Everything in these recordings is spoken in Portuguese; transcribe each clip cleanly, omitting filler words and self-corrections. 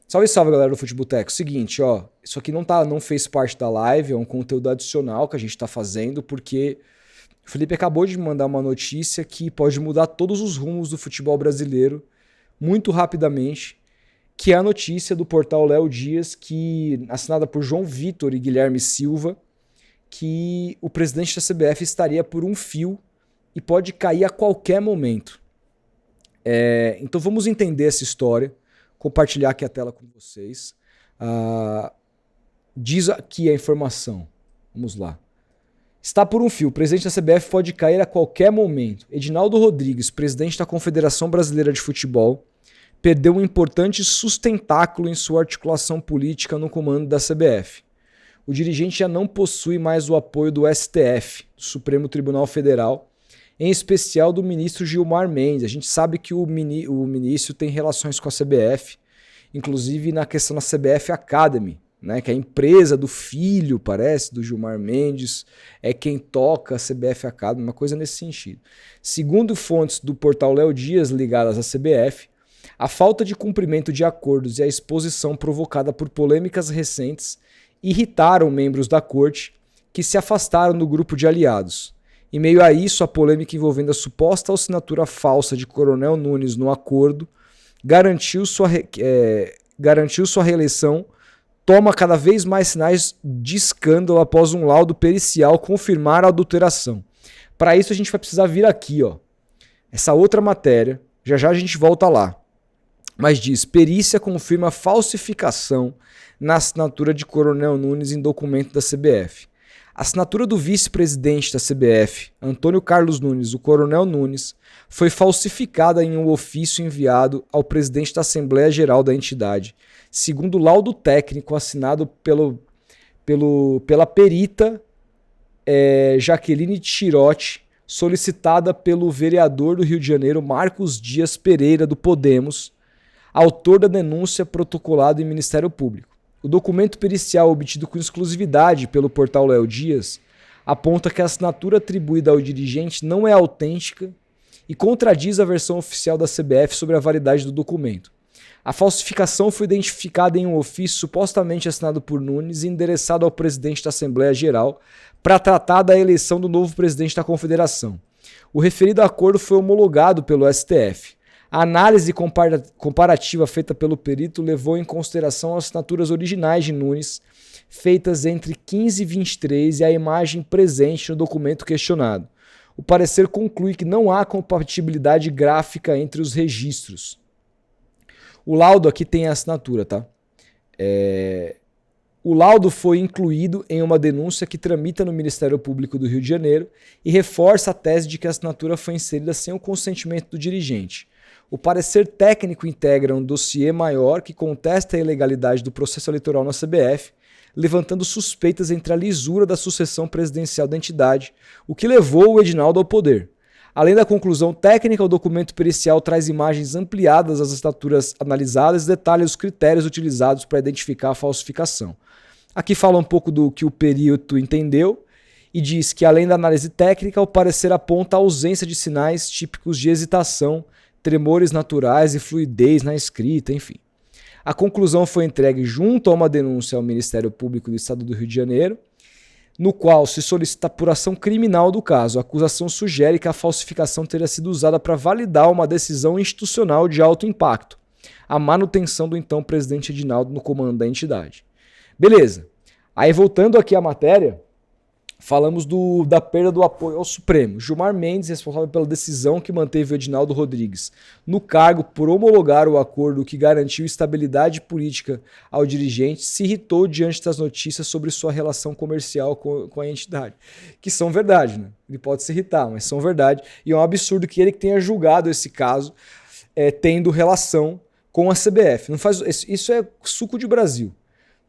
Salve, salve, galera do Futeboteco. Seguinte, ó, isso aqui não fez parte da live, é um conteúdo adicional que a gente tá fazendo, porque o Felipe acabou de me mandar uma notícia que pode mudar todos os rumos do futebol brasileiro muito rapidamente, que é a notícia do portal Léo Dias, assinada por João Vitor e Guilherme Silva, que o presidente da CBF estaria por um fio e pode cair a qualquer momento. Então vamos entender essa história, compartilhar aqui a tela com vocês. Diz aqui a informação. Vamos lá. Está por um fio. O presidente da CBF pode cair a qualquer momento. Edinaldo Rodrigues, presidente da Confederação Brasileira de Futebol, perdeu um importante sustentáculo em sua articulação política no comando da CBF. O dirigente já não possui mais o apoio do STF, do Supremo Tribunal Federal, em especial do ministro Gilmar Mendes. A gente sabe que o ministro tem relações com a CBF, inclusive na questão da CBF Academy, né, que é a empresa do filho, parece, do Gilmar Mendes, é quem toca a CBF Academy, uma coisa nesse sentido. Segundo fontes do portal Léo Dias ligadas à CBF, a falta de cumprimento de acordos e a exposição provocada por polêmicas recentes irritaram membros da corte que se afastaram do grupo de aliados. Em meio a isso, a polêmica envolvendo a suposta assinatura falsa de Coronel Nunes no acordo garantiu sua reeleição, toma cada vez mais sinais de escândalo após um laudo pericial confirmar a adulteração. Para isso a gente vai precisar vir aqui, ó, essa outra matéria, já já a gente volta lá. Mas diz, perícia confirma falsificação na assinatura de Coronel Nunes em documento da CBF. A assinatura do vice-presidente da CBF, Antônio Carlos Nunes, o Coronel Nunes, foi falsificada em um ofício enviado ao presidente da Assembleia Geral da entidade, segundo laudo técnico assinado pela perita Jaqueline Tirotti, solicitada pelo vereador do Rio de Janeiro, Marcos Dias Pereira, do Podemos, autor da denúncia protocolada em Ministério Público. O documento pericial obtido com exclusividade pelo portal Léo Dias aponta que a assinatura atribuída ao dirigente não é autêntica e contradiz a versão oficial da CBF sobre a validade do documento. A falsificação foi identificada em um ofício supostamente assinado por Nunes e endereçado ao presidente da Assembleia Geral para tratar da eleição do novo presidente da Confederação. O referido acordo foi homologado pelo STF. A análise comparativa feita pelo perito levou em consideração as assinaturas originais de Nunes, feitas entre 15 e 23, e a imagem presente no documento questionado. O parecer conclui que não há compatibilidade gráfica entre os registros. O laudo aqui tem a assinatura, tá? O laudo foi incluído em uma denúncia que tramita no Ministério Público do Rio de Janeiro e reforça a tese de que a assinatura foi inserida sem o consentimento do dirigente. O parecer técnico integra um dossiê maior que contesta a ilegalidade do processo eleitoral na CBF, levantando suspeitas entre a lisura da sucessão presidencial da entidade, o que levou o Edinaldo ao poder. Além da conclusão técnica, o documento pericial traz imagens ampliadas das assinaturas analisadas e detalha os critérios utilizados para identificar a falsificação. Aqui fala um pouco do que o perito entendeu e diz que, além da análise técnica, o parecer aponta a ausência de sinais típicos de hesitação, tremores naturais e fluidez na escrita, enfim. A conclusão foi entregue junto a uma denúncia ao Ministério Público do Estado do Rio de Janeiro, no qual se solicita apuração criminal do caso. A acusação sugere que a falsificação teria sido usada para validar uma decisão institucional de alto impacto, a manutenção do então presidente Edinaldo no comando da entidade. Beleza. Aí, voltando aqui à matéria, falamos da perda do apoio ao Supremo. Gilmar Mendes, responsável pela decisão que manteve o Edinaldo Rodrigues no cargo por homologar o acordo que garantiu estabilidade política ao dirigente, se irritou diante das notícias sobre sua relação comercial com a entidade. Que são verdade, né? Ele pode se irritar, mas são verdade. E é um absurdo que ele tenha julgado esse caso tendo relação com a CBF. Não faz, isso é suco de Brasil.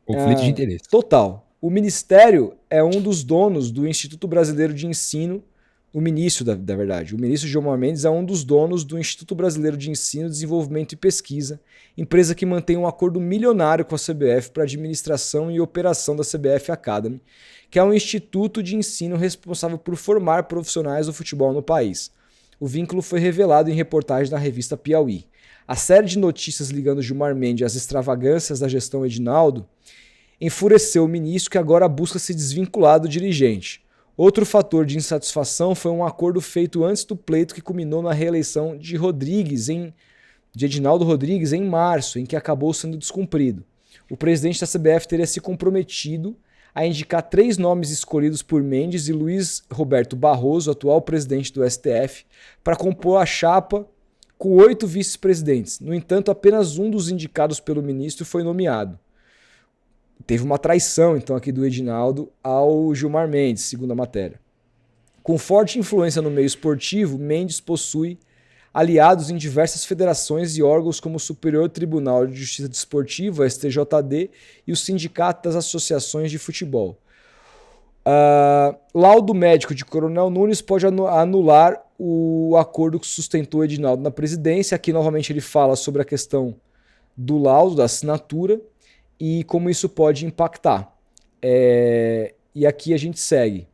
Conflito de interesse. Total. O Ministério é um dos donos do Instituto Brasileiro de Ensino, o ministro, da verdade. O ministro Gilmar Mendes é um dos donos do Instituto Brasileiro de Ensino, Desenvolvimento e Pesquisa, empresa que mantém um acordo milionário com a CBF para administração e operação da CBF Academy, que é um instituto de ensino responsável por formar profissionais do futebol no país. O vínculo foi revelado em reportagem da revista Piauí. A série de notícias ligando Gilmar Mendes às extravagâncias da gestão Edinaldo enfureceu o ministro, que agora busca se desvincular do dirigente. Outro fator de insatisfação foi um acordo feito antes do pleito que culminou na reeleição de Edinaldo Rodrigues em março, em que acabou sendo descumprido. O presidente da CBF teria se comprometido a indicar 3 nomes escolhidos por Mendes e Luiz Roberto Barroso, atual presidente do STF, para compor a chapa com 8 vice-presidentes. No entanto, apenas um dos indicados pelo ministro foi nomeado. Teve uma traição, então, aqui do Edinaldo ao Gilmar Mendes, segundo a matéria. Com forte influência no meio esportivo, Mendes possui aliados em diversas federações e órgãos como o Superior Tribunal de Justiça Desportiva, STJD, e o Sindicato das Associações de Futebol. Laudo médico de Coronel Nunes pode anular o acordo que sustentou Edinaldo na presidência. Aqui, novamente, ele fala sobre a questão do laudo, da assinatura, e como isso pode impactar. E aqui a gente segue.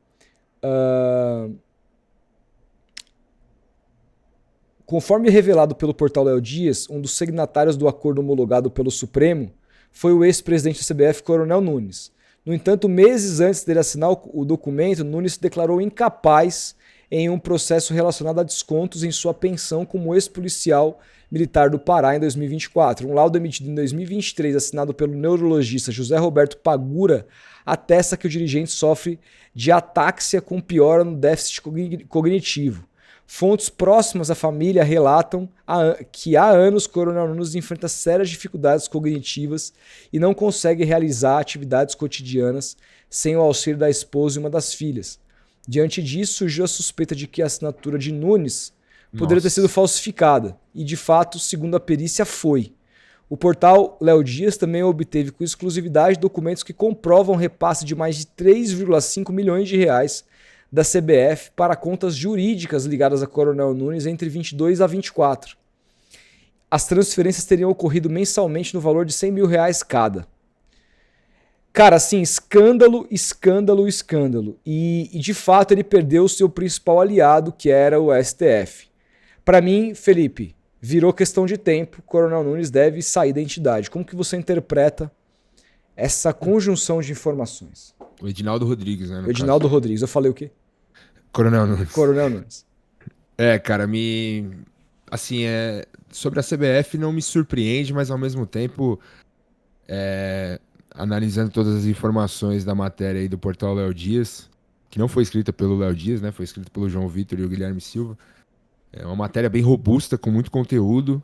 Conforme revelado pelo portal Léo Dias, um dos signatários do acordo homologado pelo Supremo foi o ex-presidente da CBF, Coronel Nunes. No entanto, meses antes dele assinar o documento, Nunes se declarou incapaz em um processo relacionado a descontos em sua pensão como ex-policial militar do Pará em 2024. Um laudo emitido em 2023, assinado pelo neurologista José Roberto Pagura, atesta que o dirigente sofre de atáxia com piora no déficit cognitivo. Fontes próximas à família relatam que há anos Coronel Nunes enfrenta sérias dificuldades cognitivas e não consegue realizar atividades cotidianas sem o auxílio da esposa e uma das filhas. Diante disso, surgiu a suspeita de que a assinatura de Nunes poderia ter sido falsificada, e de fato, segundo a perícia, foi. O portal Léo Dias também obteve com exclusividade documentos que comprovam repasse de mais de 3,5 milhões de reais da CBF para contas jurídicas ligadas a Coronel Nunes entre 22 a 24. As transferências teriam ocorrido mensalmente no valor de 100 mil reais cada. Cara, assim, escândalo, escândalo, escândalo. E de fato ele perdeu o seu principal aliado, que era o STF. Para mim, Felipe, virou questão de tempo. Coronel Nunes deve sair da entidade. Como que você interpreta essa conjunção de informações? O Edinaldo Rodrigues, né? O Edinaldo Rodrigues. Eu falei o quê? Coronel Nunes. Coronel Nunes. Cara, assim, sobre a CBF não me surpreende, mas ao mesmo tempo, analisando todas as informações da matéria aí do portal Léo Dias, que não foi escrita pelo Léo Dias, né? Foi escrita pelo João Vitor e o Guilherme Silva. É uma matéria bem robusta, com muito conteúdo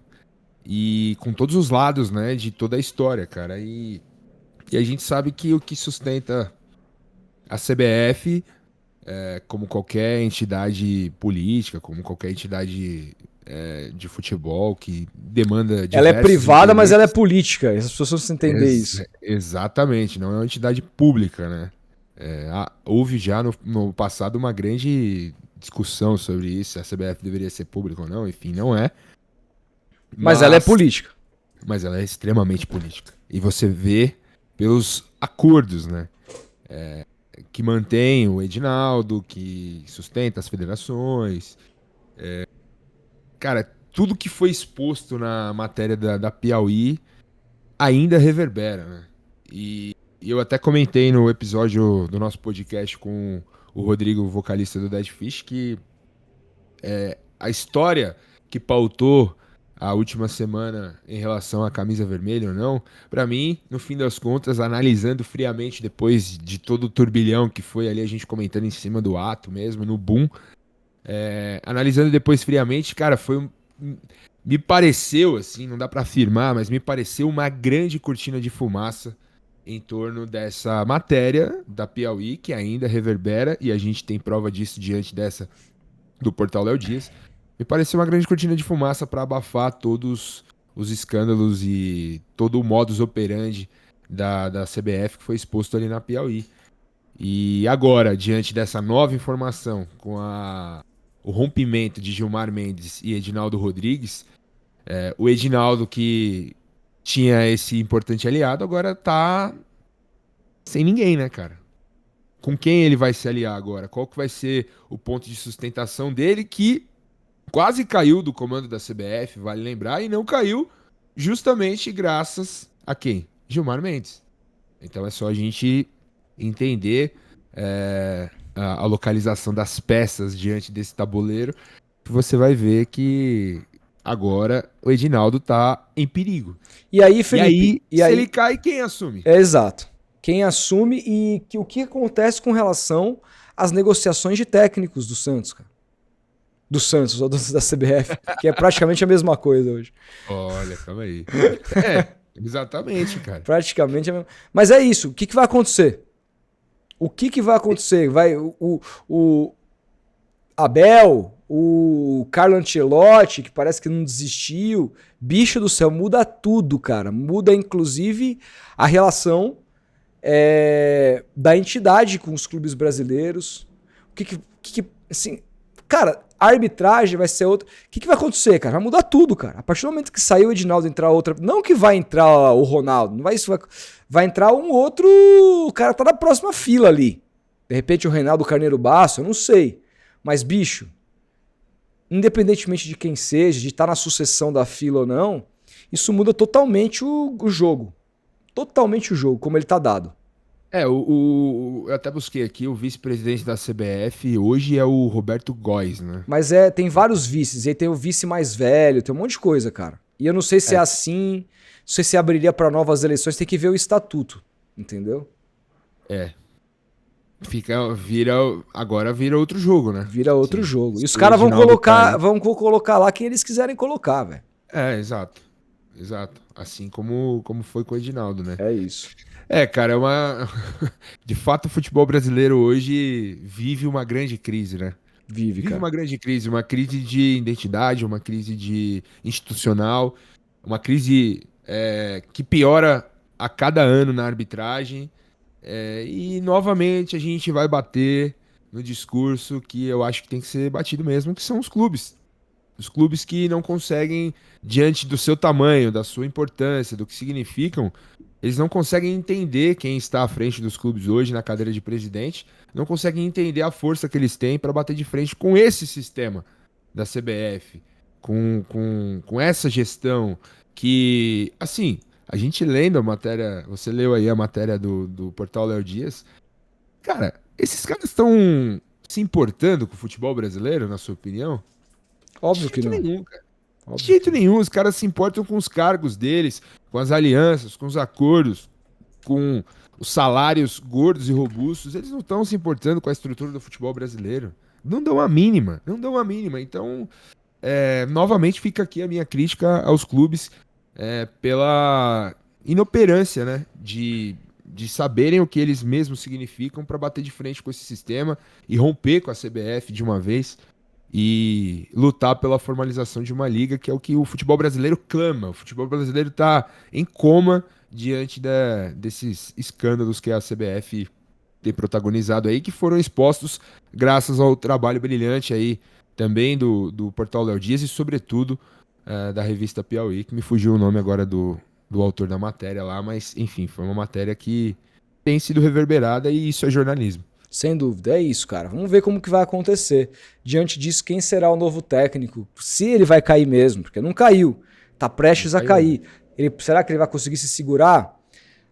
e com todos os lados, né? De toda a história, cara. E a gente sabe que o que sustenta a CBF, como qualquer entidade política, como qualquer entidade de futebol que demanda diversos ela é privada, mas ela é interesses. política. As pessoas precisam entender isso. Exatamente, não é uma entidade pública, né? Houve já no passado uma grande discussão sobre isso, se a CBF deveria ser pública ou não, enfim, não é. Mas ela é política. Mas ela é extremamente política. E você vê pelos acordos, né? Que mantém o Edinaldo, que sustenta as federações. Cara, tudo que foi exposto na matéria da Piauí ainda reverbera, né? E eu até comentei no episódio do nosso podcast com o Rodrigo, vocalista do Dead Fish, que a história que pautou a última semana em relação à camisa vermelha ou não, pra mim, no fim das contas, analisando friamente depois de todo o turbilhão que foi ali, a gente comentando em cima do ato mesmo, no boom, analisando depois friamente, cara, me pareceu, assim, não dá pra afirmar, mas me pareceu uma grande cortina de fumaça em torno dessa matéria da Piauí, que ainda reverbera, e a gente tem prova disso diante dessa do portal Léo Dias. Me pareceu uma grande cortina de fumaça para abafar todos os escândalos e todo o modus operandi da CBF que foi exposto ali na Piauí. E agora, diante dessa nova informação, com o rompimento de Gilmar Mendes e Edinaldo Rodrigues, o Edinaldo, que tinha esse importante aliado, agora tá sem ninguém, né, cara? Com quem ele vai se aliar agora? Qual que vai ser o ponto de sustentação dele que quase caiu do comando da CBF, vale lembrar, e não caiu justamente graças a quem? Gilmar Mendes. Então é só a gente entender a localização das peças diante desse tabuleiro, que você vai ver que agora o Edinaldo tá em perigo. E aí, Felipe... Se ele cai, quem assume? Exato. Quem assume e o que acontece com relação às negociações de técnicos do Santos, cara? Do Santos, ou da CBF, que é praticamente a mesma coisa hoje. Olha, calma aí. Exatamente, cara. Praticamente a mesma... Mas é isso, o que vai acontecer? O que vai acontecer? Vai o Abel, o Carlo Ancelotti, que parece que não desistiu. Bicho do céu, muda tudo, cara. Muda, inclusive, a relação da entidade com os clubes brasileiros. Assim, cara, a arbitragem vai ser outra. O que vai acontecer, cara? Vai mudar tudo, cara. A partir do momento que sair o Edinaldo, entrar outra... Não que vai entrar o Ronaldo, não vai isso. Vai entrar um outro... O cara tá na próxima fila ali. De repente o Reinaldo Carneiro Basso, eu não sei. Mas, bicho, independentemente de quem seja, de estar na sucessão da fila ou não, isso muda totalmente o jogo. Totalmente o jogo, como ele tá dado. Eu até busquei aqui, o vice-presidente da CBF hoje é o Roberto Góes, né? Mas tem vários vices, e aí tem o vice mais velho, tem um monte de coisa, cara. E eu não sei se é assim, não sei se abriria para novas eleições, tem que ver o estatuto, entendeu? Agora vira outro jogo, né? Vira outro jogo. E os caras vão colocar lá quem eles quiserem colocar, velho. Exato. Exato. Assim como foi com o Edinaldo, né? É isso. Cara, de fato o futebol brasileiro hoje vive uma grande crise, né? Vive, cara. Uma grande crise, uma crise de identidade, uma crise de institucional, uma crise que piora a cada ano na arbitragem. E novamente a gente vai bater no discurso que eu acho que tem que ser batido mesmo, que são os clubes. Os clubes que não conseguem, diante do seu tamanho, da sua importância, do que significam, eles não conseguem entender quem está à frente dos clubes hoje na cadeira de presidente, não conseguem entender a força que eles têm para bater de frente com esse sistema da CBF, com essa gestão que, assim, a gente lendo a matéria, você leu aí a matéria do portal Léo Dias, cara, esses caras estão se importando com o futebol brasileiro, na sua opinião? Óbvio que não. Nenhum, cara. De jeito nenhum, os caras se importam com os cargos deles, com as alianças, com os acordos, com os salários gordos e robustos. Eles não estão se importando com a estrutura do futebol brasileiro. Não dão a mínima, não dão a mínima. Então, novamente fica aqui a minha crítica aos clubes pela inoperância, né, de saberem o que eles mesmos significam para bater de frente com esse sistema e romper com a CBF de uma vez. E lutar pela formalização de uma liga, que é o que o futebol brasileiro clama. O futebol brasileiro está em coma diante desses escândalos que a CBF tem protagonizado aí, que foram expostos graças ao trabalho brilhante aí também do portal Léo Dias e, sobretudo, da revista Piauí, que me fugiu o nome agora do autor da matéria lá, mas, enfim, foi uma matéria que tem sido reverberada e isso é jornalismo. Sem dúvida, é isso, cara. Vamos ver como que vai acontecer. Diante disso, quem será o novo técnico? Se ele vai cair mesmo, porque não caiu. Tá prestes a cair. Será que ele vai conseguir se segurar?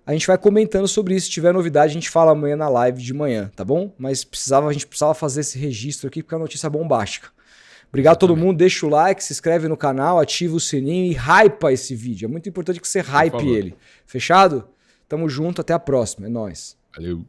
A gente vai comentando sobre isso. Se tiver novidade, a gente fala amanhã na live de manhã, tá bom? Mas a gente precisava fazer esse registro aqui, porque é uma notícia bombástica. Obrigado a todo mundo. Deixa o like, se inscreve no canal, ativa o sininho e hypa esse vídeo. É muito importante que você hype ele. Fechado? Tamo junto, até a próxima. É nóis. Valeu.